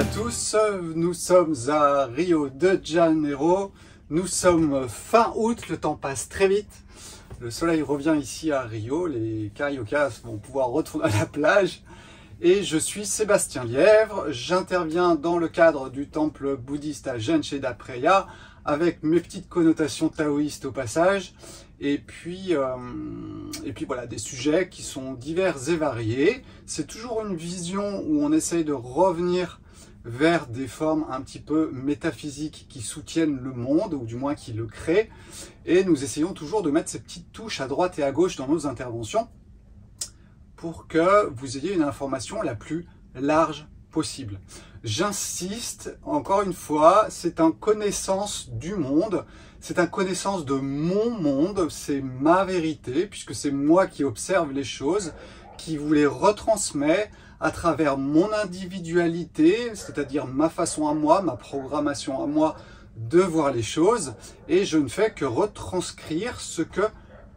à tous, nous sommes à Rio de Janeiro, nous sommes fin août, le temps passe très vite, le soleil revient ici à Rio, les cariocas vont pouvoir retourner à la plage et je suis Sébastien Lièvre, j'interviens dans le cadre du temple bouddhiste à Jancheda Preya avec mes petites connotations taoïstes au passage et puis voilà, des sujets qui sont divers et variés. C'est toujours une vision où on essaye de revenir vers des formes un petit peu métaphysiques qui soutiennent le monde, ou du moins qui le créent. Et nous essayons toujours de mettre ces petites touches à droite et à gauche dans nos interventions pour que vous ayez une information la plus large possible. J'insiste, encore une fois, c'est une connaissance du monde, c'est une connaissance de mon monde, c'est ma vérité, puisque c'est moi qui observe les choses, qui vous les retransmet à travers mon individualité, c'est-à-dire ma façon à moi, ma programmation à moi de voir les choses, et je ne fais que retranscrire ce que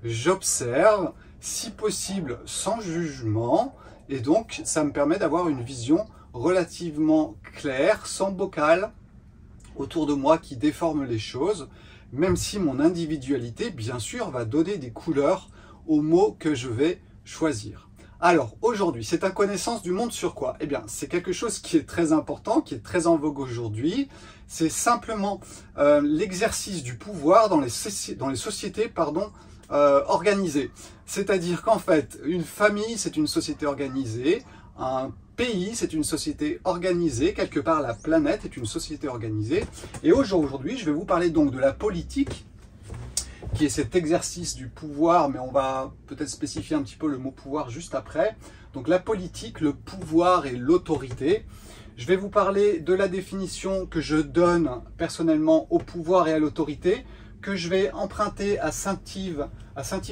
j'observe, si possible sans jugement, et donc ça me permet d'avoir une vision relativement claire, sans bocal, autour de moi qui déforme les choses, même si mon individualité, bien sûr, va donner des couleurs aux mots que je vais choisir. Alors, aujourd'hui, c'est une connaissance du monde sur quoi? Eh bien, c'est quelque chose qui est très important, qui est très en vogue aujourd'hui. C'est simplement l'exercice du pouvoir dans les sociétés organisées. C'est-à-dire qu'en fait, une famille, c'est une société organisée, un pays, c'est une société organisée, quelque part la planète est une société organisée. Et aujourd'hui, je vais vous parler donc de la politique, qui est cet exercice du pouvoir, mais on va peut-être spécifier un petit peu le mot pouvoir juste après. Donc la politique, le pouvoir et l'autorité. Je vais vous parler de la définition que je donne personnellement au pouvoir et à l'autorité, que je vais emprunter à Saint-Yves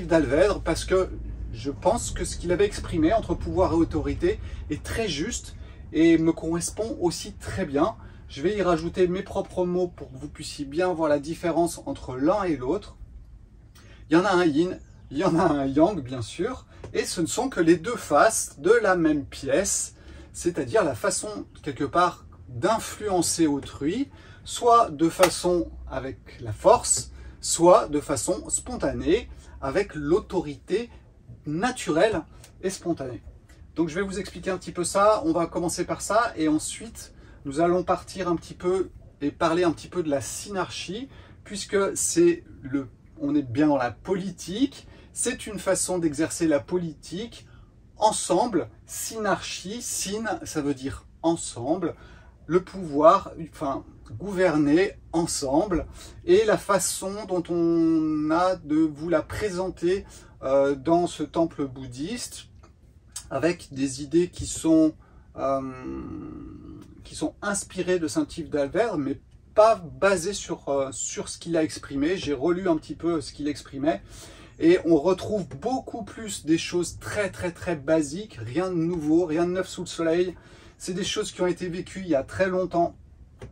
d'Alvèdre, parce que je pense que ce qu'il avait exprimé entre pouvoir et autorité est très juste et me correspond aussi très bien. Je vais y rajouter mes propres mots pour que vous puissiez bien voir la différence entre l'un et l'autre. Il y en a un yin, il y en a un yang, bien sûr, et ce ne sont que les deux faces de la même pièce, c'est-à-dire la façon, quelque part, d'influencer autrui, soit de façon avec la force, soit de façon spontanée, avec l'autorité naturelle et spontanée. Donc je vais vous expliquer un petit peu ça, on va commencer par ça, et ensuite nous allons partir un petit peu et parler un petit peu de la synarchie, puisque on est bien dans la politique, c'est une façon d'exercer la politique ensemble. Synarchie, syn, ça veut dire ensemble, le pouvoir, enfin gouverner ensemble, et la façon dont on a de vous la présenter dans ce temple bouddhiste, avec des idées qui sont inspirées de Saint-Yves d'Alvèdre, mais pas basées sur ce qu'il a exprimé. J'ai relu un petit peu ce qu'il exprimait, et on retrouve beaucoup plus des choses très basiques, rien de nouveau, rien de neuf sous le soleil. C'est des choses qui ont été vécues il y a très longtemps,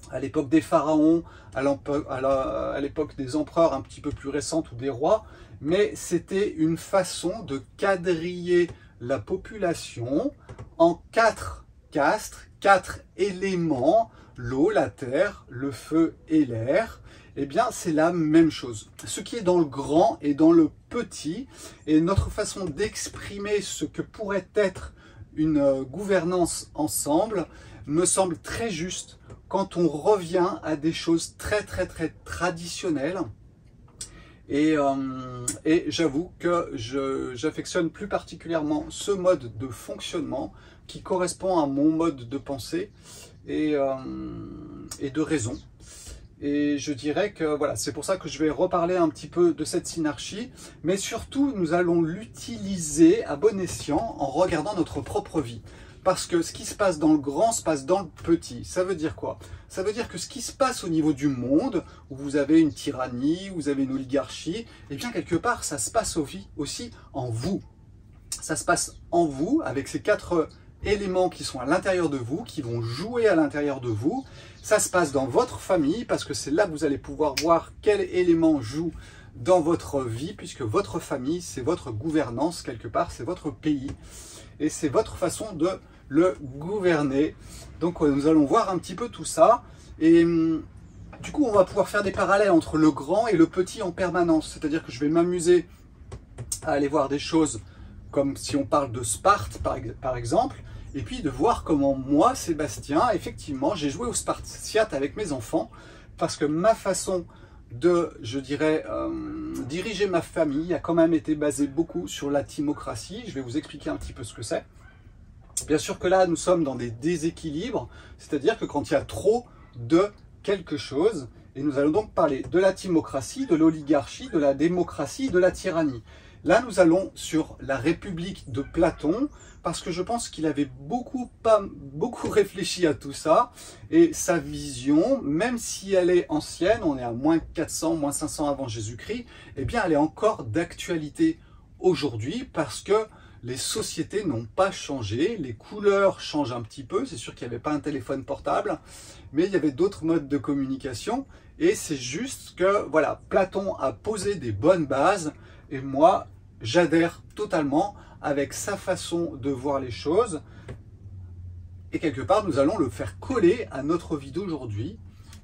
à l'époque des pharaons, à l'époque des empereurs un petit peu plus récentes ou des rois, mais c'était une façon de quadriller la population en 4 castes, 4 éléments, l'eau, la terre, le feu et l'air. Eh bien, c'est la même chose. Ce qui est dans le grand et dans le petit, et notre façon d'exprimer ce que pourrait être une gouvernance ensemble, me semble très juste quand on revient à des choses très traditionnelles. Et j'avoue que j'affectionne plus particulièrement ce mode de fonctionnement qui correspond à mon mode de pensée et de raison. Et je dirais que voilà, c'est pour ça que je vais reparler un petit peu de cette synarchie, mais surtout nous allons l'utiliser à bon escient en regardant notre propre vie. Parce que ce qui se passe dans le grand se passe dans le petit. Ça veut dire quoi? Ça veut dire que ce qui se passe au niveau du monde, où vous avez une tyrannie, où vous avez une oligarchie, et bien quelque part ça se passe aussi en vous. Ça se passe en vous, avec ces 4 éléments qui sont à l'intérieur de vous, qui vont jouer à l'intérieur de vous. Ça se passe dans votre famille, parce que c'est là que vous allez pouvoir voir quel élément joue dans votre vie, puisque votre famille, c'est votre gouvernance quelque part, c'est votre pays. Et c'est votre façon de le gouverner. Donc nous allons voir un petit peu tout ça. Et du coup, on va pouvoir faire des parallèles entre le grand et le petit en permanence. C'est-à-dire que je vais m'amuser à aller voir des choses comme si on parle de Sparte, par exemple, et puis de voir comment moi, Sébastien, effectivement, j'ai joué au Spartiate avec mes enfants, parce que ma façon de, je dirais, diriger ma famille a quand même été basée beaucoup sur la timocratie. Je vais vous expliquer un petit peu ce que c'est. Bien sûr que là, nous sommes dans des déséquilibres, c'est-à-dire que quand il y a trop de quelque chose, et nous allons donc parler de la timocratie, de l'oligarchie, de la démocratie, de la tyrannie. Là, nous allons sur la République de Platon, parce que je pense qu'il avait beaucoup réfléchi à tout ça, et sa vision, même si elle est ancienne, on est à moins 400, moins 500 avant Jésus-Christ, eh bien, elle est encore d'actualité aujourd'hui, parce que les sociétés n'ont pas changé, les couleurs changent un petit peu, c'est sûr qu'il n'y avait pas un téléphone portable, mais il y avait d'autres modes de communication, et c'est juste que, voilà, Platon a posé des bonnes bases, et moi, j'adhère totalement avec sa façon de voir les choses, et quelque part, nous allons le faire coller à notre vie d'aujourd'hui,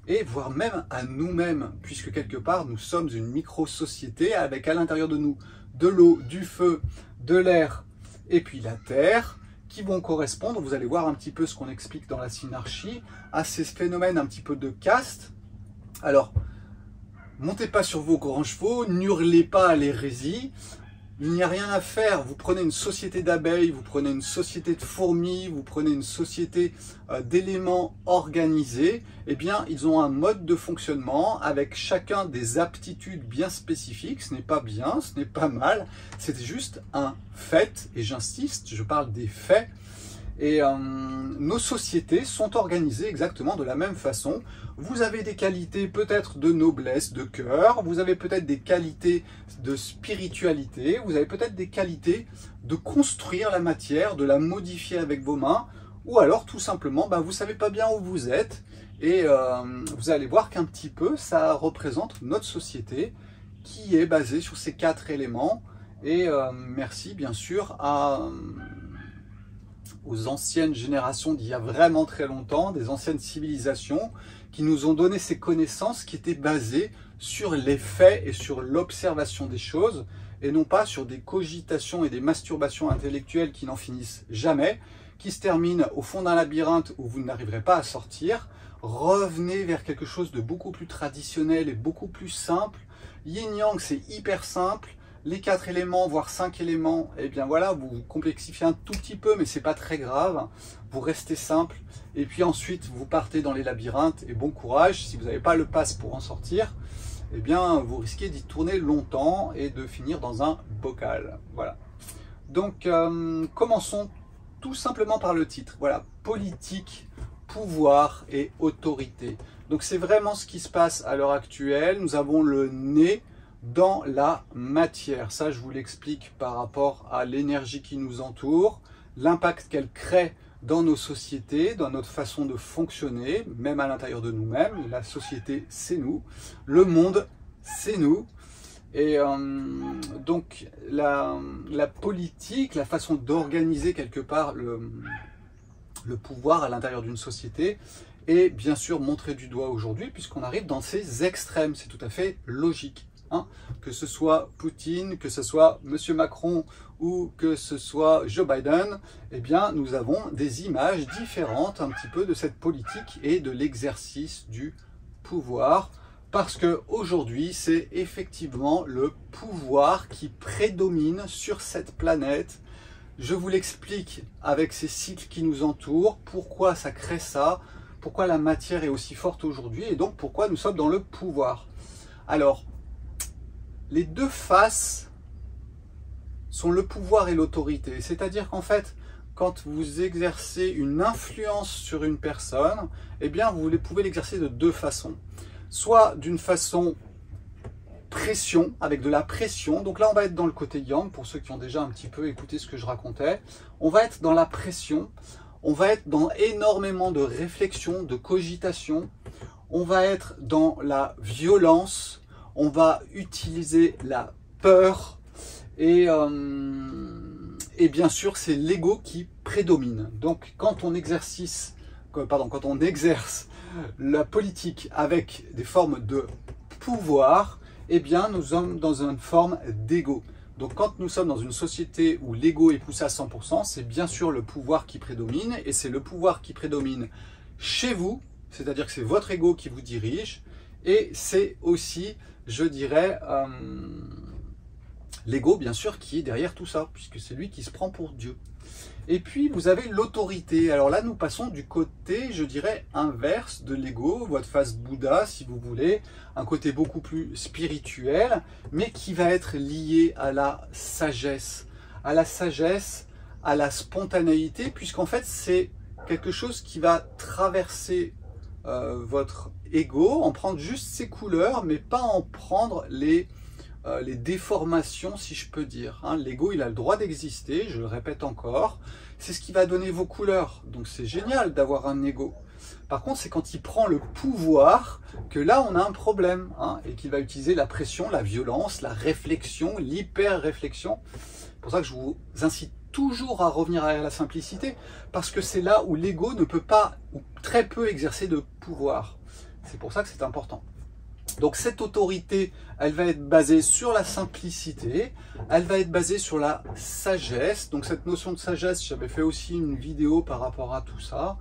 et voire même à nous-mêmes, puisque quelque part, nous sommes une micro-société avec à l'intérieur de nous de l'eau, du feu, de l'air et puis la terre, qui vont correspondre, vous allez voir un petit peu ce qu'on explique dans la synarchie, à ces phénomènes un petit peu de caste. Alors, montez pas sur vos grands chevaux, n'hurlez pas à l'hérésie, il n'y a rien à faire. Vous prenez une société d'abeilles, vous prenez une société de fourmis, vous prenez une société d'éléments organisés, eh bien, ils ont un mode de fonctionnement avec chacun des aptitudes bien spécifiques. Ce n'est pas bien, ce n'est pas mal, c'est juste un fait, et j'insiste, je parle des faits. Et nos sociétés sont organisées exactement de la même façon. Vous avez des qualités peut-être de noblesse de cœur, vous avez peut-être des qualités de spiritualité, vous avez peut-être des qualités de construire la matière, de la modifier avec vos mains, ou alors tout simplement, vous ne savez pas bien où vous êtes, et vous allez voir qu'un petit peu, ça représente notre société qui est basée sur ces 4 éléments, et merci bien sûr aux anciennes générations d'il y a vraiment très longtemps, des anciennes civilisations qui nous ont donné ces connaissances qui étaient basées sur les faits et sur l'observation des choses et non pas sur des cogitations et des masturbations intellectuelles qui n'en finissent jamais, qui se terminent au fond d'un labyrinthe où vous n'arriverez pas à sortir. Revenez vers quelque chose de beaucoup plus traditionnel et beaucoup plus simple. Yin-Yang, c'est hyper simple. Les 4 éléments, voire 5 éléments, eh bien voilà, vous complexifiez un tout petit peu, mais c'est pas très grave. Vous restez simple, et puis ensuite vous partez dans les labyrinthes, et bon courage. Si vous n'avez pas le pass pour en sortir, eh bien vous risquez d'y tourner longtemps et de finir dans un bocal. Voilà. Donc commençons tout simplement par le titre. Voilà, politique, pouvoir et autorité. Donc c'est vraiment ce qui se passe à l'heure actuelle. Nous avons le nez dans la matière. Ça, je vous l'explique par rapport à l'énergie qui nous entoure, l'impact qu'elle crée dans nos sociétés, dans notre façon de fonctionner, même à l'intérieur de nous-mêmes. La société, c'est nous. Le monde, c'est nous. Et donc, la politique, la façon d'organiser quelque part le pouvoir à l'intérieur d'une société est bien sûr montrée du doigt aujourd'hui, puisqu'on arrive dans ces extrêmes. C'est tout à fait logique. Que ce soit Poutine, que ce soit M. Macron ou que ce soit Joe Biden, eh bien nous avons des images différentes un petit peu de cette politique et de l'exercice du pouvoir, parce qu'aujourd'hui c'est effectivement le pouvoir qui prédomine sur cette planète. Je vous l'explique avec ces cycles qui nous entourent, pourquoi ça crée ça, pourquoi la matière est aussi forte aujourd'hui et donc pourquoi nous sommes dans le pouvoir. Alors, les deux faces sont le pouvoir et l'autorité. C'est-à-dire qu'en fait, quand vous exercez une influence sur une personne, eh bien, vous pouvez l'exercer de deux façons. Soit d'une façon pression, avec de la pression. Donc là, on va être dans le côté yang, pour ceux qui ont déjà un petit peu écouté ce que je racontais. On va être dans la pression. On va être dans énormément de réflexion, de cogitation. On va être dans la violence. On va utiliser la peur et et bien sûr, c'est l'ego qui prédomine. Donc, quand on exerce la politique avec des formes de pouvoir, eh bien, nous sommes dans une forme d'ego. Donc, quand nous sommes dans une société où l'ego est poussé à 100%, c'est bien sûr le pouvoir qui prédomine, et c'est le pouvoir qui prédomine chez vous, c'est-à-dire que c'est votre ego qui vous dirige, et c'est aussi, je dirais, l'ego, bien sûr, qui est derrière tout ça, puisque c'est lui qui se prend pour Dieu. Et puis, vous avez l'autorité. Alors là, nous passons du côté, je dirais, inverse de l'ego, votre face Bouddha, si vous voulez, un côté beaucoup plus spirituel, mais qui va être lié à la sagesse, à la spontanéité, puisqu'en fait, c'est quelque chose qui va traverser votre ego, en prendre juste ses couleurs, mais pas en prendre les déformations, si je peux dire. L'ego, il a le droit d'exister, je le répète encore. C'est ce qui va donner vos couleurs. Donc c'est génial d'avoir un ego. Par contre, c'est quand il prend le pouvoir que là, on a un problème. Et qu'il va utiliser la pression, la violence, la réflexion, l'hyper-réflexion. C'est pour ça que je vous incite toujours à revenir à la simplicité, parce que c'est là où l'ego ne peut pas, ou très peu, exercer de pouvoir. C'est pour ça que c'est important. Donc cette autorité, elle va être basée sur la simplicité, elle va être basée sur la sagesse. Donc cette notion de sagesse, j'avais fait aussi une vidéo par rapport à tout ça.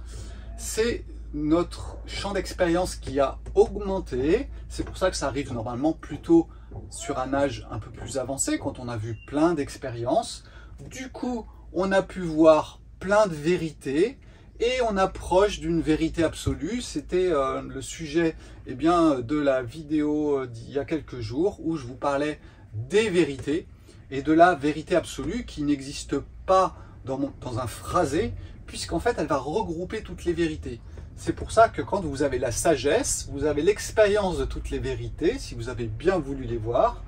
C'est notre champ d'expérience qui a augmenté. C'est pour ça que ça arrive normalement plutôt sur un âge un peu plus avancé, quand on a vu plein d'expériences. Du coup, on a pu voir plein de vérités. Et on approche d'une vérité absolue. C'était le sujet de la vidéo d'il y a quelques jours où je vous parlais des vérités et de la vérité absolue qui n'existe pas dans un phrasé, puisqu'en fait elle va regrouper toutes les vérités. C'est pour ça que quand vous avez la sagesse, vous avez l'expérience de toutes les vérités, si vous avez bien voulu les voir,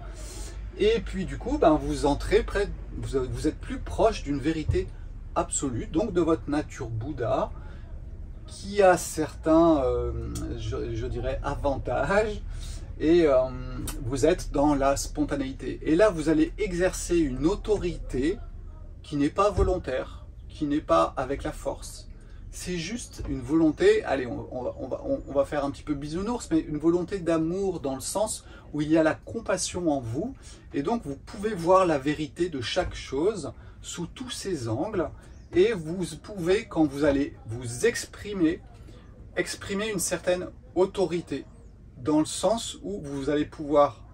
et puis du coup vous entrez vous êtes plus proche d'une vérité absolue, donc de votre nature Bouddha, qui a certains, je dirais, avantages, et vous êtes dans la spontanéité. Et là, vous allez exercer une autorité qui n'est pas volontaire, qui n'est pas avec la force. C'est juste une volonté, allez, on va faire un petit peu bisounours, mais une volonté d'amour dans le sens où il y a la compassion en vous, et donc vous pouvez voir la vérité de chaque chose sous tous ses angles, et vous pouvez, quand vous allez vous exprimer une certaine autorité, dans le sens où vous allez pouvoir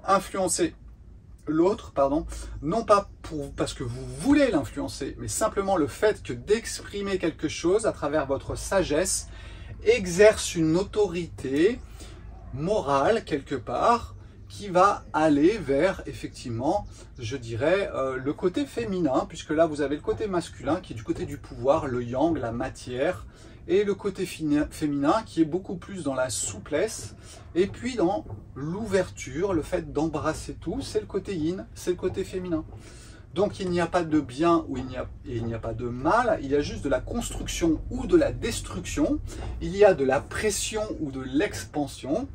influencer l'autre, non pas parce que vous voulez l'influencer, mais simplement le fait que d'exprimer quelque chose à travers votre sagesse exerce une autorité morale quelque part, qui va aller vers, effectivement, je dirais, le côté féminin, puisque là, vous avez le côté masculin qui est du côté du pouvoir, le yang, la matière, et le côté féminin qui est beaucoup plus dans la souplesse, et puis dans l'ouverture, le fait d'embrasser tout, c'est le côté yin, c'est le côté féminin. Donc il n'y a pas de bien ou il n'y a pas de mal, il y a juste de la construction ou de la destruction, il y a de la pression ou de l'expansion,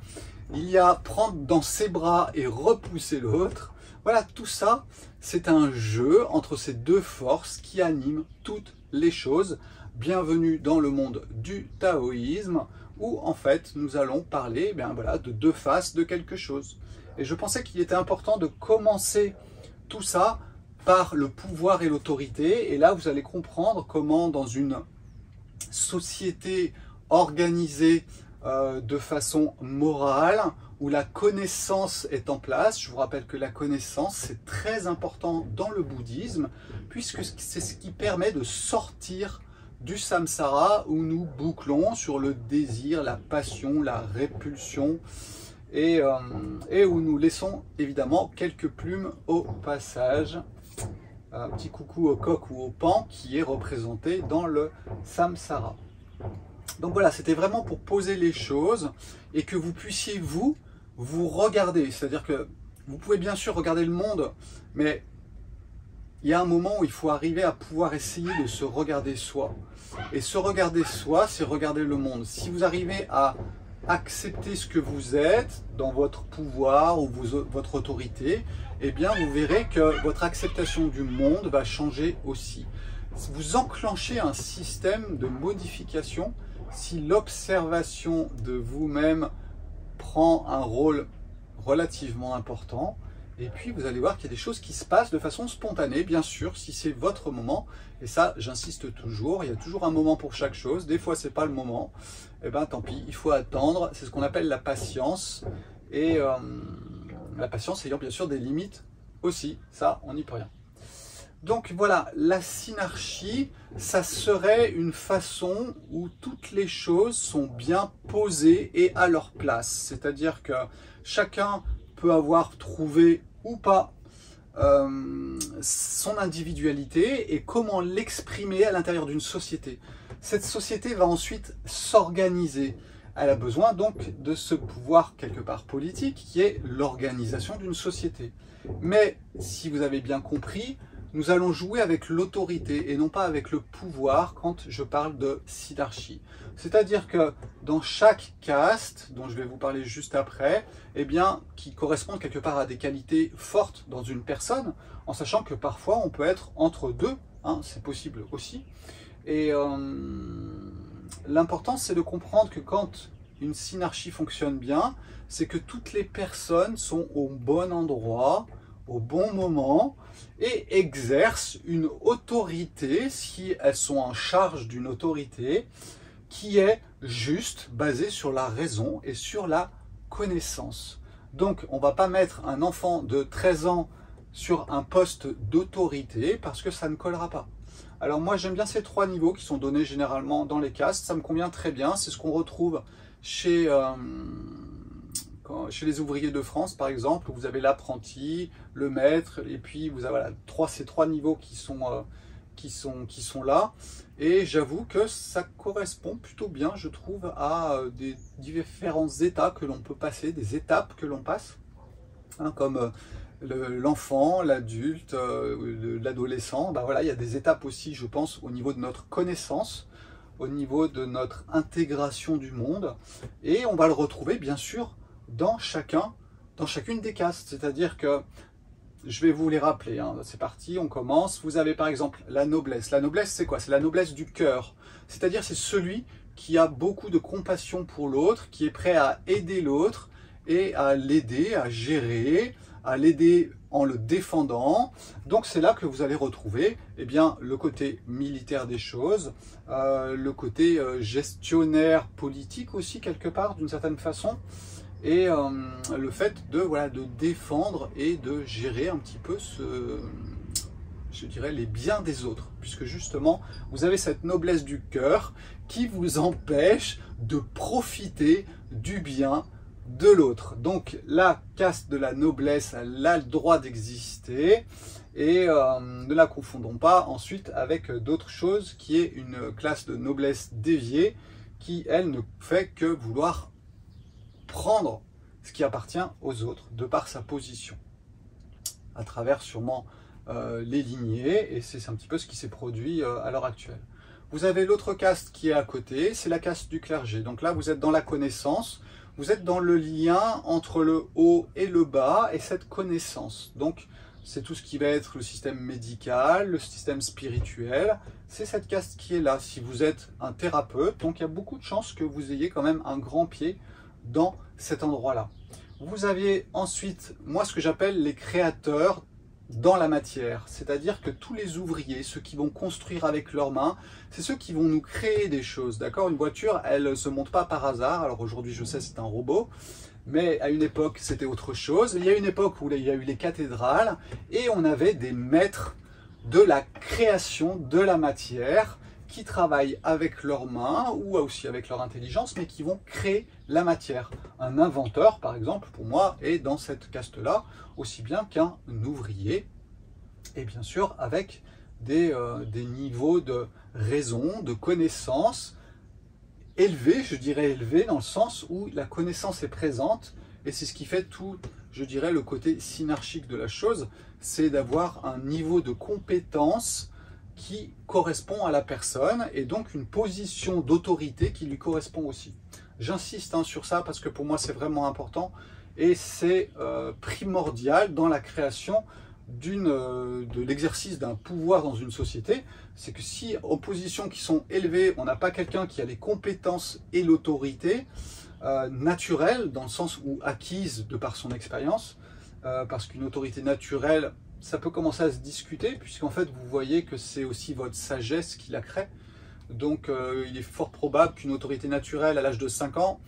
il y a prendre dans ses bras et repousser l'autre. Voilà, tout ça, c'est un jeu entre ces deux forces qui animent toutes les choses. Bienvenue dans le monde du taoïsme, où en fait nous allons parler de deux faces de quelque chose. Et je pensais qu'il était important de commencer tout ça par le pouvoir et l'autorité. Et là, vous allez comprendre comment dans une société organisée de façon morale, où la connaissance est en place. Je vous rappelle que la connaissance, c'est très important dans le bouddhisme, puisque c'est ce qui permet de sortir du samsara, où nous bouclons sur le désir, la passion, la répulsion, et où nous laissons évidemment quelques plumes au passage. Un petit coucou au coq ou au paon qui est représenté dans le samsara. Donc voilà, c'était vraiment pour poser les choses et que vous puissiez vous regarder. C'est-à-dire que vous pouvez bien sûr regarder le monde, mais il y a un moment où il faut arriver à pouvoir essayer de se regarder soi. Et se regarder soi, c'est regarder le monde. Si vous arrivez à acceptez ce que vous êtes dans votre pouvoir ou votre autorité, eh bien vous verrez que votre acceptation du monde va changer aussi. Vous enclenchez un système de modification si l'observation de vous-même prend un rôle relativement important. Et puis vous allez voir qu'il y a des choses qui se passent de façon spontanée, bien sûr, si c'est votre moment. Et ça, j'insiste toujours, il y a toujours un moment pour chaque chose. Des fois, c'est pas le moment. Et bien, tant pis, il faut attendre. C'est ce qu'on appelle la patience. Et la patience ayant bien sûr des limites aussi. Ça, on n'y peut rien. Donc voilà, la synarchie, ça serait une façon où toutes les choses sont bien posées et à leur place. C'est-à-dire que chacun peut avoir trouvé ou pas son individualité et comment l'exprimer à l'intérieur d'une société. Cette société va ensuite s'organiser. Elle a besoin donc de ce pouvoir quelque part politique qui est l'organisation d'une société. Mais si vous avez bien compris, nous allons jouer avec l'autorité et non pas avec le pouvoir quand je parle de synarchie. C'est-à-dire que dans chaque caste, dont je vais vous parler juste après, eh bien, qui correspondent quelque part à des qualités fortes dans une personne, en sachant que parfois on peut être entre deux, hein, c'est possible aussi. Et l'important c'est de comprendre que quand une synarchie fonctionne bien, c'est que toutes les personnes sont au bon endroit, au bon moment, et exercent une autorité, si elles sont en charge d'une autorité, qui est juste, basée sur la raison et sur la connaissance. Donc, on ne va pas mettre un enfant de 13 ans sur un poste d'autorité parce que ça ne collera pas. Alors moi, j'aime bien ces trois niveaux qui sont donnés généralement dans les castes. Ça me convient très bien. C'est ce qu'on retrouve chez les ouvriers de France, par exemple, où vous avez l'apprenti, le maître, et puis vous avez voilà, ces trois niveaux qui sont là. Et j'avoue que ça correspond plutôt bien, je trouve, à des différents états que l'on peut passer, des étapes que l'on passe, hein, comme l'enfant, l'adulte, l'adolescent. Ben voilà, il y a des étapes aussi, je pense, au niveau de notre connaissance, au niveau de notre intégration du monde. Et on va le retrouver, bien sûr, dans chacune des castes. C'est-à-dire que, je vais vous les rappeler, hein. C'est parti, on commence. Vous avez par exemple la noblesse. La noblesse, c'est quoi? C'est la noblesse du cœur. C'est-à-dire c'est celui qui a beaucoup de compassion pour l'autre, qui est prêt à aider l'autre et à l'aider, à gérer, à l'aider en le défendant. Donc c'est là que vous allez retrouver eh bien, le côté militaire des choses, le côté gestionnaire politique aussi quelque part d'une certaine façon, et le fait de, voilà, de défendre et de gérer un petit peu je dirais, les biens des autres, puisque justement vous avez cette noblesse du cœur qui vous empêche de profiter du bien de l'autre. Donc la caste de la noblesse, elle a le droit d'exister, et ne la confondons pas ensuite avec d'autres choses qui est une classe de noblesse déviée qui elle ne fait que vouloir prendre ce qui appartient aux autres de par sa position à travers sûrement les lignées, et c'est un petit peu ce qui s'est produit à l'heure actuelle. Vous avez l'autre caste qui est à côté, c'est la caste du clergé. Donc là vous êtes dans la connaissance, vous êtes dans le lien entre le haut et le bas et cette connaissance. Donc c'est tout ce qui va être le système médical, le système spirituel, c'est cette caste qui est là. Si vous êtes un thérapeute, donc il y a beaucoup de chances que vous ayez quand même un grand pied dans cet endroit-là. Vous aviez ensuite, moi, ce que j'appelle les créateurs dans la matière, c'est-à-dire que tous les ouvriers, ceux qui vont construire avec leurs mains, c'est ceux qui vont nous créer des choses, d'accord? Une voiture, elle ne se monte pas par hasard. Alors aujourd'hui, je sais, c'est un robot, mais à une époque, c'était autre chose. Il y a une époque où il y a eu les cathédrales et on avait des maîtres de la création de la matière qui travaillent avec leurs mains ou aussi avec leur intelligence, mais qui vont créer la matière. Un inventeur, par exemple, pour moi, est dans cette caste-là, aussi bien qu'un ouvrier, et bien sûr avec des niveaux de raison, de connaissance élevés, je dirais élevés, dans le sens où la connaissance est présente, et c'est ce qui fait tout, je dirais, le côté synarchique de la chose, c'est d'avoir un niveau de compétence qui correspond à la personne et donc une position d'autorité qui lui correspond aussi. J'insiste hein, sur ça parce que pour moi c'est vraiment important et c'est primordial dans la création de l'exercice d'un pouvoir dans une société. C'est que si aux positions qui sont élevées, on n'a pas quelqu'un qui a les compétences et l'autorité naturelle, dans le sens où acquise de par son expérience, parce qu'une autorité naturelle, ça peut commencer à se discuter, puisqu'en fait vous voyez que c'est aussi votre sagesse qui la crée. Donc il est fort probable qu'une autorité naturelle à l'âge de 5 ans,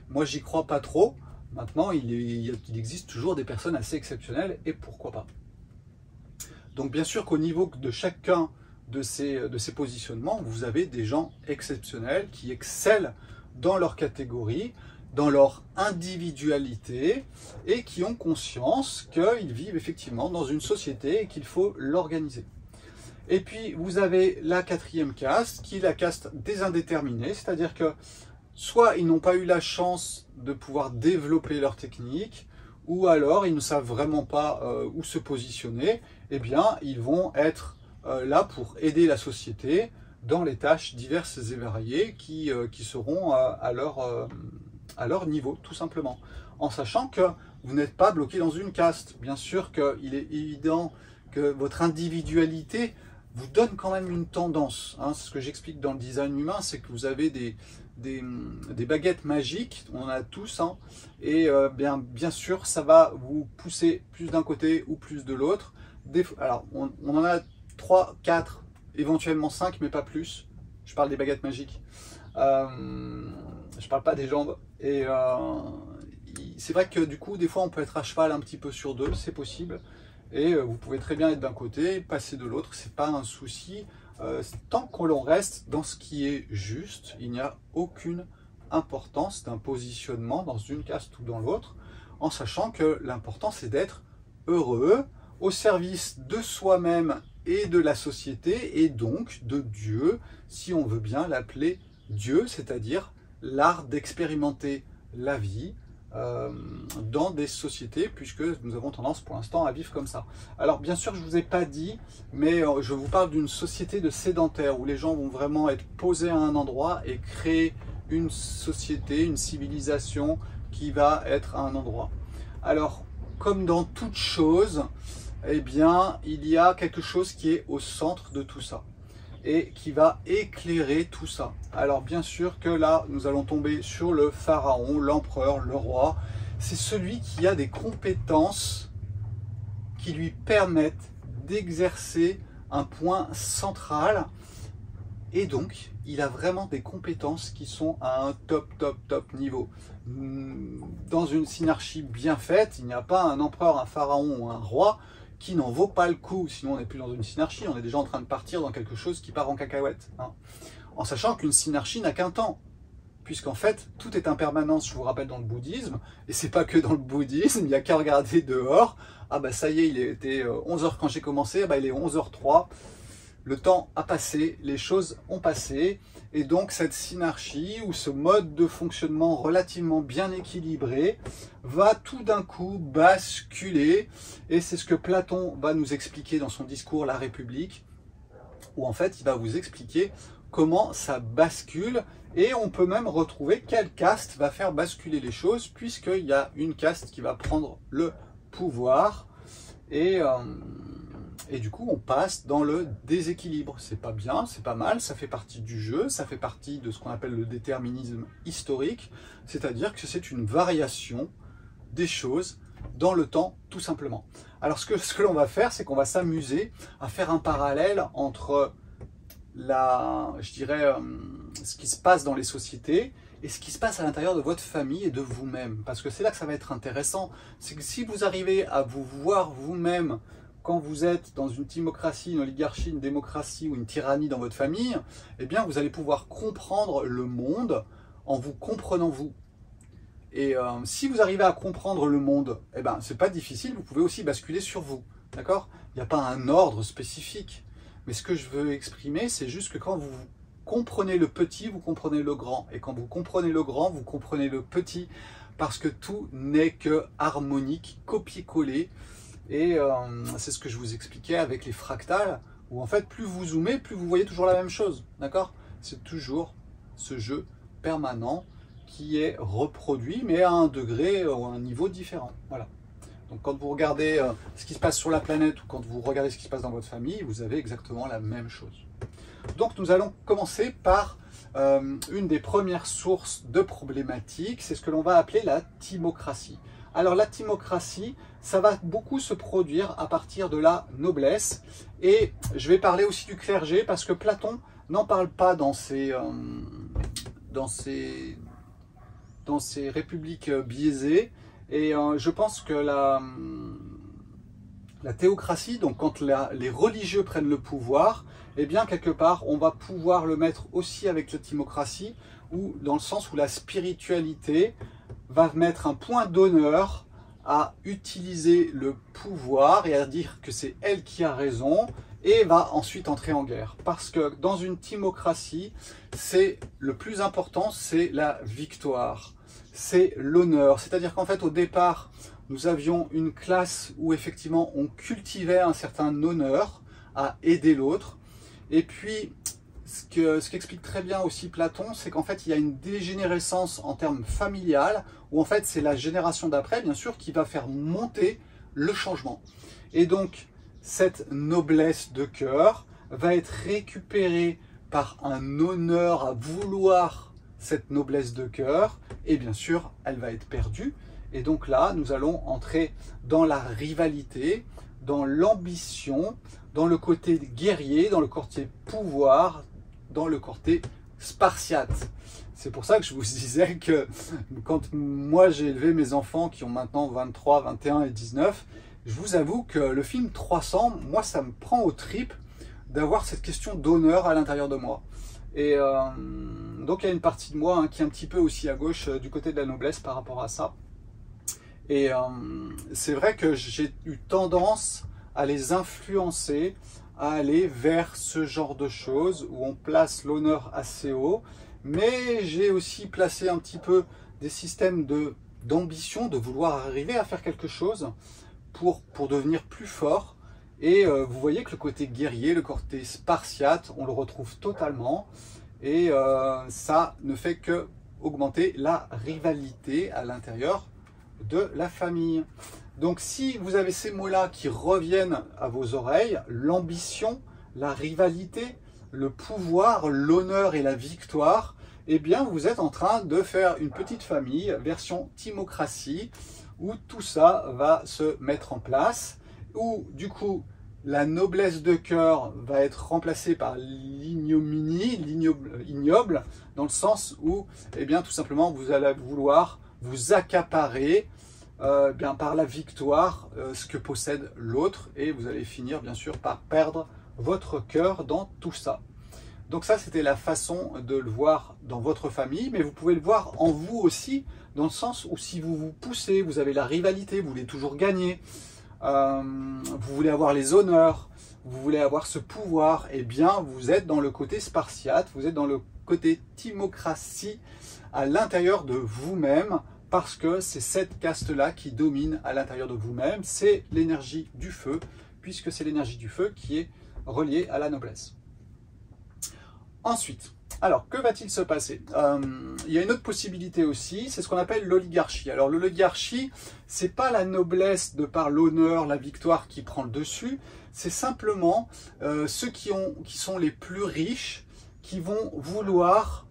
moi j'y crois pas trop. Maintenant il existe toujours des personnes assez exceptionnelles et pourquoi pas. Donc bien sûr qu'au niveau de chacun de ces positionnements, vous avez des gens exceptionnels qui excellent dans leur catégorie, dans leur individualité et qui ont conscience qu'ils vivent effectivement dans une société et qu'il faut l'organiser. Et puis vous avez la quatrième caste qui est la caste des indéterminés, c'est-à-dire que soit ils n'ont pas eu la chance de pouvoir développer leur technique, ou alors ils ne savent vraiment pas où se positionner, eh bien ils vont être là pour aider la société dans les tâches diverses et variées qui seront à leur niveau, tout simplement. En sachant que vous n'êtes pas bloqué dans une caste. Bien sûr qu'il est évident que votre individualité vous donne quand même une tendance. Hein. C'est ce que j'explique dans le design humain, c'est que vous avez des baguettes magiques, on en a tous, hein, et bien sûr ça va vous pousser plus d'un côté ou plus de l'autre. Alors on en a 3, 4, éventuellement 5, mais pas plus. Je parle des baguettes magiques. Je parle pas des jambes. Et c'est vrai que du coup, des fois, on peut être à cheval un petit peu sur deux, c'est possible. Et vous pouvez très bien être d'un côté, passer de l'autre, c'est pas un souci. Tant qu'on l'on reste dans ce qui est juste, il n'y a aucune importance d'un positionnement dans une caste ou dans l'autre, en sachant que l'important c'est d'être heureux, au service de soi-même et de la société, et donc de Dieu, si on veut bien l'appeler Dieu, c'est-à-dire l'art d'expérimenter la vie dans des sociétés, puisque nous avons tendance pour l'instant à vivre comme ça. Alors bien sûr, je ne vous ai pas dit, mais je vous parle d'une société de sédentaires, où les gens vont vraiment être posés à un endroit et créer une société, une civilisation qui va être à un endroit. Alors, comme dans toute chose, eh bien, il y a quelque chose qui est au centre de tout ça et qui va éclairer tout ça. Alors bien sûr que là, nous allons tomber sur le pharaon, l'empereur, le roi. C'est celui qui a des compétences qui lui permettent d'exercer un point central. Et donc, il a vraiment des compétences qui sont à un top niveau. Dans une synarchie bien faite, il n'y a pas un empereur, un pharaon ou un roi qui n'en vaut pas le coup. Sinon, on n'est plus dans une synarchie, on est déjà en train de partir dans quelque chose qui part en cacahuète. Hein. En sachant qu'une synarchie n'a qu'un temps. Puisqu'en fait, tout est impermanence, je vous rappelle, dans le bouddhisme. Et c'est pas que dans le bouddhisme, il n'y a qu'à regarder dehors. Ah bah ça y est, il était 11h quand j'ai commencé, bah il est 11h03. Le temps a passé, les choses ont passé, et donc cette synarchie ou ce mode de fonctionnement relativement bien équilibré va tout d'un coup basculer, et c'est ce que Platon va nous expliquer dans son discours La République, où en fait il va vous expliquer comment ça bascule, et on peut même retrouver quelle caste va faire basculer les choses, puisqu'il y a une caste qui va prendre le pouvoir, et du coup, on passe dans le déséquilibre. C'est pas bien, c'est pas mal, ça fait partie du jeu, ça fait partie de ce qu'on appelle le déterminisme historique, c'est-à-dire que c'est une variation des choses dans le temps, tout simplement. Alors, ce que l'on va faire, c'est qu'on va s'amuser à faire un parallèle entre ce qui se passe dans les sociétés et ce qui se passe à l'intérieur de votre famille et de vous-même. Parce que c'est là que ça va être intéressant. C'est que si vous arrivez à vous voir vous-même quand vous êtes dans une timocratie, une oligarchie, une démocratie ou une tyrannie dans votre famille, eh bien vous allez pouvoir comprendre le monde en vous comprenant vous. Et si vous arrivez à comprendre le monde, eh ben c'est pas difficile, vous pouvez aussi basculer sur vous. D'accord ? Il n'y a pas un ordre spécifique. Mais ce que je veux exprimer, c'est juste que quand vous comprenez le petit, vous comprenez le grand. Et quand vous comprenez le grand, vous comprenez le petit. Parce que tout n'est que harmonique, copier-coller. Et c'est ce que je vous expliquais avec les fractales, où en fait, plus vous zoomez, plus vous voyez toujours la même chose. D'accord ? C'est toujours ce jeu permanent qui est reproduit, mais à un degré ou à un niveau différent. Voilà. Donc quand vous regardez ce qui se passe sur la planète ou quand vous regardez ce qui se passe dans votre famille, vous avez exactement la même chose. Donc nous allons commencer par une des premières sources de problématiques, c'est ce que l'on va appeler la timocratie. Alors la timocratie, ça va beaucoup se produire à partir de la noblesse, et je vais parler aussi du clergé parce que Platon n'en parle pas dans ses républiques biaisées, et je pense que la théocratie, donc quand les religieux prennent le pouvoir, eh bien quelque part on va pouvoir le mettre aussi avec la timocratie, ou dans le sens où la spiritualité va mettre un point d'honneur à utiliser le pouvoir et à dire que c'est elle qui a raison, et va ensuite entrer en guerre. Parce que dans une timocratie, c'est le plus important, c'est la victoire, c'est l'honneur. C'est-à-dire qu'en fait, au départ, nous avions une classe où effectivement on cultivait un certain honneur à aider l'autre. Et puis, ce qu'explique très bien aussi Platon, c'est qu'en fait, il y a une dégénérescence en termes familial, où en fait, c'est la génération d'après, bien sûr, qui va faire monter le changement. Et donc, cette noblesse de cœur va être récupérée par un honneur à vouloir cette noblesse de cœur, et bien sûr, elle va être perdue. Et donc là, nous allons entrer dans la rivalité, dans l'ambition, dans le côté guerrier, dans le côté pouvoir, dans le côté spartiate. C'est pour ça que je vous disais que quand moi j'ai élevé mes enfants qui ont maintenant 23, 21 et 19, je vous avoue que le film 300, moi ça me prend aux tripes d'avoir cette question d'honneur à l'intérieur de moi. Et donc il y a une partie de moi qui est un petit peu aussi à gauche du côté de la noblesse par rapport à ça. Et c'est vrai que j'ai eu tendance à les influencer, à aller vers ce genre de choses où on place l'honneur assez haut, mais j'ai aussi placé un petit peu des systèmes d'ambition, de vouloir arriver à faire quelque chose pour devenir plus fort. Et vous voyez que le côté guerrier, le côté spartiate, on le retrouve totalement, et ça ne fait que augmenter la rivalité à l'intérieur de la famille. Donc si vous avez ces mots-là qui reviennent à vos oreilles, l'ambition, la rivalité, le pouvoir, l'honneur et la victoire, eh bien vous êtes en train de faire une petite famille version timocratie, où tout ça va se mettre en place, où du coup la noblesse de cœur va être remplacée par l'ignominie, ignoble, dans le sens où eh bien tout simplement vous allez vouloir vous accaparer bien par la victoire ce que possède l'autre, et vous allez finir bien sûr par perdre votre cœur dans tout ça. Donc ça, c'était la façon de le voir dans votre famille, mais vous pouvez le voir en vous aussi, dans le sens où si vous vous poussez, vous avez la rivalité, vous voulez toujours gagner, vous voulez avoir les honneurs, vous voulez avoir ce pouvoir, et bien vous êtes dans le côté spartiate, vous êtes dans le côté timocratie à l'intérieur de vous-même, parce que c'est cette caste-là qui domine à l'intérieur de vous-même, c'est l'énergie du feu, puisque c'est l'énergie du feu qui est reliée à la noblesse. Ensuite, alors que va-t-il se passer? Il y a une autre possibilité aussi, c'est ce qu'on appelle l'oligarchie. Alors l'oligarchie, c'est pas la noblesse de par l'honneur, la victoire qui prend le dessus, c'est simplement ceux qui sont les plus riches, qui vont vouloir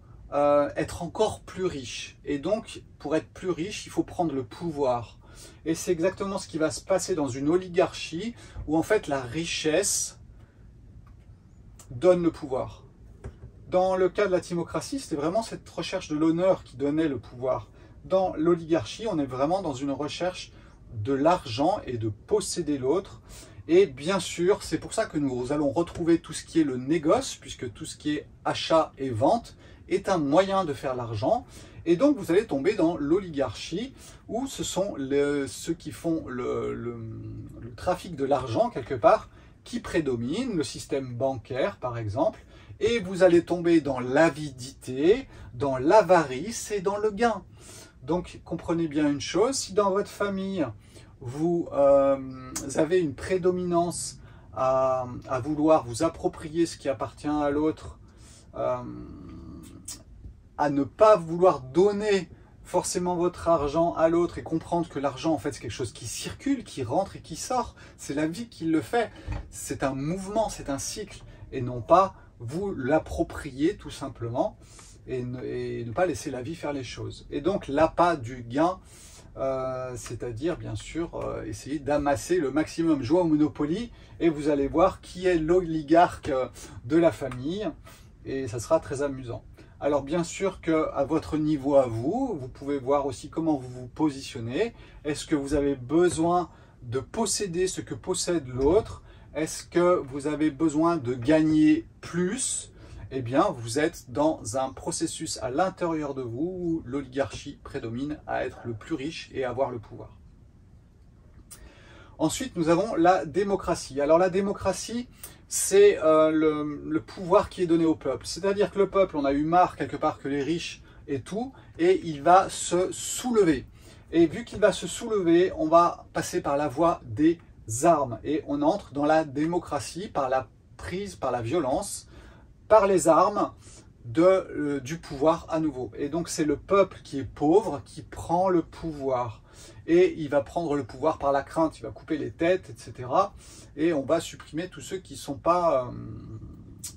être encore plus riches. Et donc, pour être plus riche, il faut prendre le pouvoir. Et c'est exactement ce qui va se passer dans une oligarchie, où en fait la richesse donne le pouvoir. Dans le cas de la timocratie, c'était vraiment cette recherche de l'honneur qui donnait le pouvoir. Dans l'oligarchie, on est vraiment dans une recherche de l'argent et de posséder l'autre. Et bien sûr, c'est pour ça que nous allons retrouver tout ce qui est le négoce, puisque tout ce qui est achat et vente est un moyen de faire l'argent. Et donc, vous allez tomber dans l'oligarchie, où ce sont ceux qui font le trafic de l'argent, quelque part, qui prédomine, le système bancaire, par exemple. Et vous allez tomber dans l'avidité, dans l'avarice et dans le gain. Donc, comprenez bien une chose, si dans votre famille, vous avez une prédominance à vouloir vous approprier ce qui appartient à l'autre, à ne pas vouloir donner forcément votre argent à l'autre et comprendre que l'argent, en fait, c'est quelque chose qui circule, qui rentre et qui sort. C'est la vie qui le fait. C'est un mouvement, c'est un cycle. Et non pas vous l'approprier tout simplement et ne pas laisser la vie faire les choses. Et donc, l'appât du gain, c'est-à-dire, bien sûr, essayer d'amasser le maximum. Jouer au Monopoly et vous allez voir qui est l'oligarque de la famille. Et ça sera très amusant. Alors bien sûr qu'à votre niveau à vous, vous pouvez voir aussi comment vous vous positionnez. Est-ce que vous avez besoin de posséder ce que possède l'autre? Est-ce que vous avez besoin de gagner plus? Eh bien, vous êtes dans un processus à l'intérieur de vous où l'oligarchie prédomine à être le plus riche et à avoir le pouvoir. Ensuite, nous avons la démocratie. Alors la démocratie, c'est le pouvoir qui est donné au peuple. C'est-à-dire que le peuple, on a eu marre quelque part que les riches aient tout, et il va se soulever. Et vu qu'il va se soulever, on va passer par la voie des armes. Et on entre dans la démocratie par la prise, par la violence, par les armes du pouvoir à nouveau. Et donc c'est le peuple qui est pauvre qui prend le pouvoir. Et il va prendre le pouvoir par la crainte, il va couper les têtes, etc. Et on va supprimer tous ceux qui sont pas,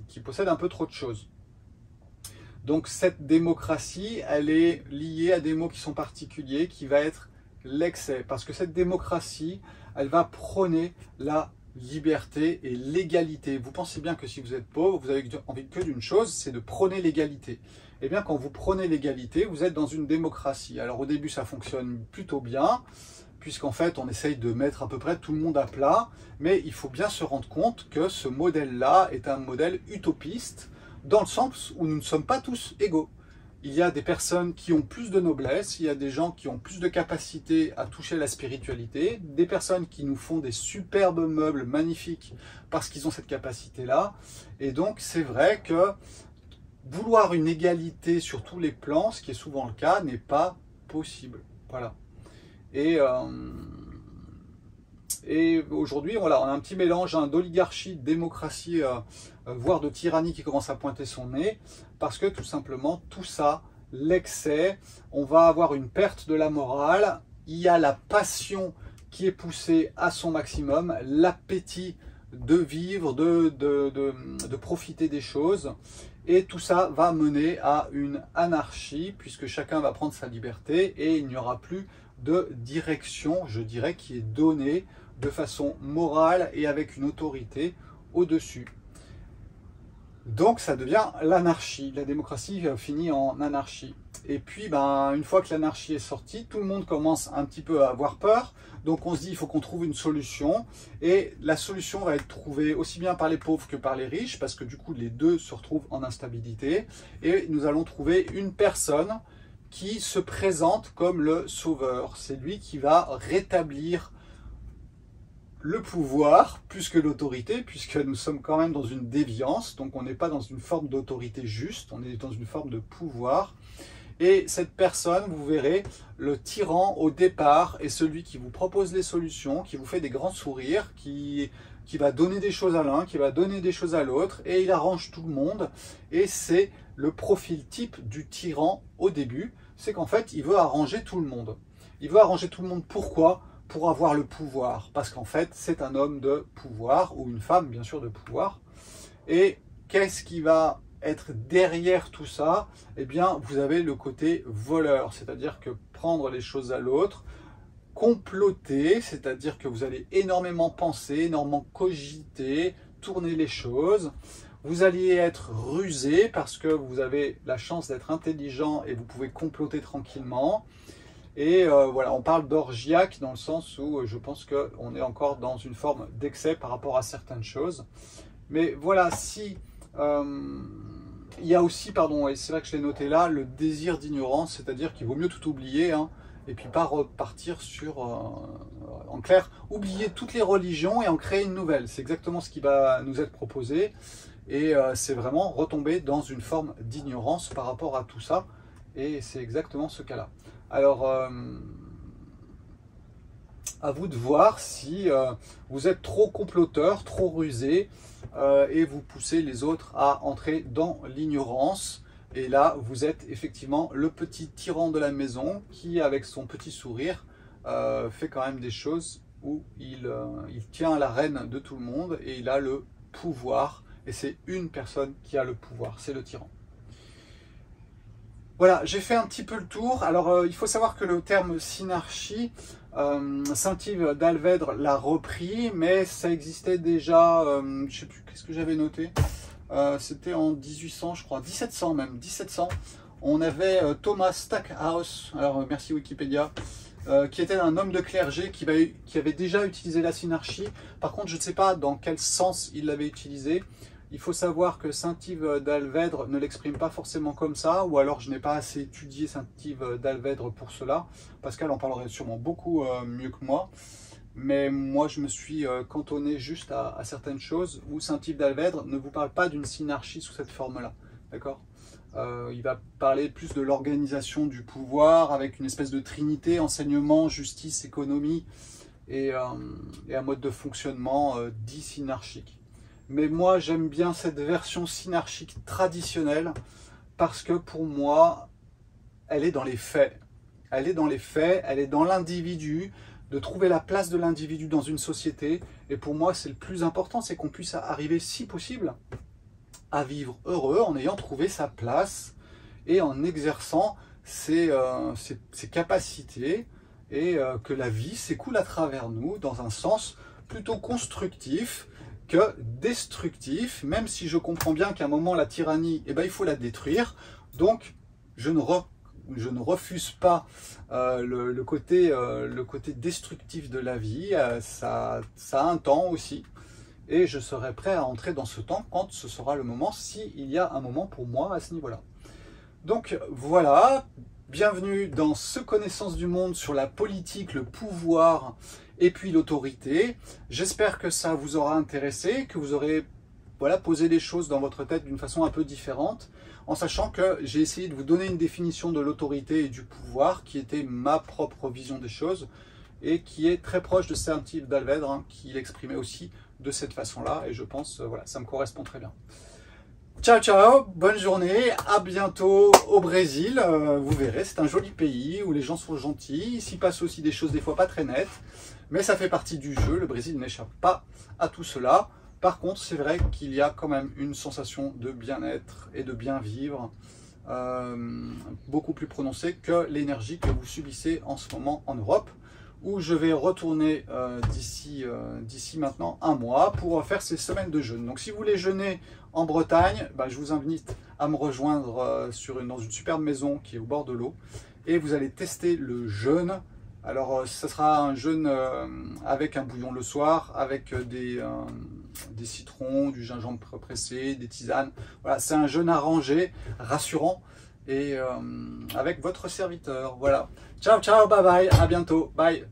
qui possèdent un peu trop de choses. Donc cette démocratie, elle est liée à des mots qui sont particuliers, qui va être l'excès. Parce que cette démocratie, elle va prôner la liberté et l'égalité. Vous pensez bien que si vous êtes pauvre, vous avez envie que d'une chose, c'est de prôner l'égalité. Eh bien, quand vous prônez l'égalité, vous êtes dans une démocratie. Alors au début, ça fonctionne plutôt bien, puisqu'en fait, on essaye de mettre à peu près tout le monde à plat, mais il faut bien se rendre compte que ce modèle-là est un modèle utopiste, dans le sens où nous ne sommes pas tous égaux. Il y a des personnes qui ont plus de noblesse, il y a des gens qui ont plus de capacité à toucher la spiritualité, des personnes qui nous font des superbes meubles magnifiques parce qu'ils ont cette capacité-là. Et donc, c'est vrai que vouloir une égalité sur tous les plans, ce qui est souvent le cas, n'est pas possible. Voilà. Et aujourd'hui, voilà, on a un petit mélange d'oligarchie, de démocratie, voire de tyrannie qui commence à pointer son nez, parce que tout simplement, tout ça, l'excès, on va avoir une perte de la morale, il y a la passion qui est poussée à son maximum, l'appétit de vivre, de profiter des choses, et tout ça va mener à une anarchie, puisque chacun va prendre sa liberté, et il n'y aura plus de direction, je dirais, qui est donnée de façon morale et avec une autorité au-dessus. Donc ça devient l'anarchie. La démocratie finit en anarchie. Et puis, une fois que l'anarchie est sortie, tout le monde commence un petit peu à avoir peur. Donc on se dit, il faut qu'on trouve une solution. Et la solution va être trouvée aussi bien par les pauvres que par les riches, parce que du coup, les deux se retrouvent en instabilité. Et nous allons trouver une personne qui se présente comme le sauveur. C'est lui qui va rétablir le pouvoir plus que l'autorité, puisque nous sommes quand même dans une déviance, donc on n'est pas dans une forme d'autorité juste, on est dans une forme de pouvoir. Et cette personne, vous verrez, le tyran au départ est celui qui vous propose les solutions, qui vous fait des grands sourires, qui va donner des choses à l'un, qui va donner des choses à l'autre, et il arrange tout le monde. Et c'est le profil type du tyran au début, c'est qu'en fait, il veut arranger tout le monde. Il veut arranger tout le monde, pourquoi ? Pour avoir le pouvoir, parce qu'en fait, c'est un homme de pouvoir, ou une femme, bien sûr, de pouvoir. Et qu'est-ce qui va être derrière tout ça? Eh bien, vous avez le côté voleur, c'est-à-dire que prendre les choses à l'autre, comploter, c'est-à-dire que vous allez énormément penser, énormément cogiter, tourner les choses. Vous alliez être rusé, parce que vous avez la chance d'être intelligent et vous pouvez comploter tranquillement. Et voilà, on parle d'orgiaque dans le sens où je pense qu'on est encore dans une forme d'excès par rapport à certaines choses. Mais voilà, si il y a aussi, pardon, et c'est vrai que je l'ai noté là, le désir d'ignorance, c'est-à-dire qu'il vaut mieux tout oublier, hein, et puis pas repartir sur, en clair, oublier toutes les religions et en créer une nouvelle. C'est exactement ce qui va nous être proposé. Et c'est vraiment retomber dans une forme d'ignorance par rapport à tout ça. Et c'est exactement ce cas-là. Alors, à vous de voir si vous êtes trop comploteur, trop rusé, et vous poussez les autres à entrer dans l'ignorance Et là, vous êtes effectivement le petit tyran de la maison qui, avec son petit sourire, fait quand même des choses où il tient la rêne de tout le monde et il a le pouvoir. Et c'est une personne qui a le pouvoir, c'est le tyran. Voilà, j'ai fait un petit peu le tour. Alors, il faut savoir que le terme synarchie, Saint-Yves d'Alvèdre l'a repris, mais ça existait déjà, je ne sais plus, qu'est-ce que j'avais noté, c'était en 1800, je crois, 1700 même, 1700. On avait Thomas Stackhouse, alors merci Wikipédia, qui était un homme de clergé qui avait déjà utilisé la synarchie. Par contre, je ne sais pas dans quel sens il l'avait utilisé. Il faut savoir que Saint-Yves d'Alvèdre ne l'exprime pas forcément comme ça, ou alors je n'ai pas assez étudié Saint-Yves d'Alvèdre pour cela. Pascal en parlerait sûrement beaucoup mieux que moi. Mais moi, je me suis cantonné juste à certaines choses où Saint-Yves d'Alvèdre ne vous parle pas d'une synarchie sous cette forme-là. D'accord ? Il va parler plus de l'organisation du pouvoir avec une espèce de trinité, enseignement, justice, économie et un mode de fonctionnement dit synarchique. Mais moi, j'aime bien cette version synarchique traditionnelle parce que pour moi, elle est dans les faits. Elle est dans les faits, elle est dans l'individu, de trouver la place de l'individu dans une société. Et pour moi, c'est le plus important, c'est qu'on puisse arriver, si possible, à vivre heureux en ayant trouvé sa place et en exerçant ses capacités et que la vie s'écoule à travers nous dans un sens plutôt constructif que destructif, même si je comprends bien qu'à un moment la tyrannie, eh ben, il faut la détruire. Donc je ne refuse pas le côté destructif de la vie, ça a un temps aussi. Et je serai prêt à entrer dans ce temps quand ce sera le moment, s'il y a un moment pour moi à ce niveau-là. Donc voilà, bienvenue dans ce Connaissance du Monde sur la politique, le pouvoir et puis l'autorité. J'espère que ça vous aura intéressé, que vous aurez posé les choses dans votre tête d'une façon un peu différente, en sachant que j'ai essayé de vous donner une définition de l'autorité et du pouvoir qui était ma propre vision des choses et qui est très proche de Saint-Yves d'Alvèdre, hein, qui l'exprimait aussi de cette façon-là. Et je pense, voilà, ça me correspond très bien. Ciao, ciao, bonne journée, à bientôt au Brésil. Vous verrez, c'est un joli pays où les gens sont gentils. Il s'y passe aussi des choses des fois pas très nettes, mais ça fait partie du jeu. Le Brésil n'échappe pas à tout cela. Par contre, c'est vrai qu'il y a quand même une sensation de bien-être et de bien vivre beaucoup plus prononcée que l'énergie que vous subissez en ce moment en Europe, où je vais retourner d'ici maintenant un mois pour faire ces semaines de jeûne. Donc si vous voulez jeûner en Bretagne, je vous invite à me rejoindre dans une superbe maison qui est au bord de l'eau et vous allez tester le jeûne. Alors ce sera un jeûne avec un bouillon le soir, avec des citrons, du gingembre pressé, des tisanes. Voilà, c'est un jeûne arrangé, rassurant et avec votre serviteur. Voilà. Ciao, ciao, bye bye, à bientôt, bye.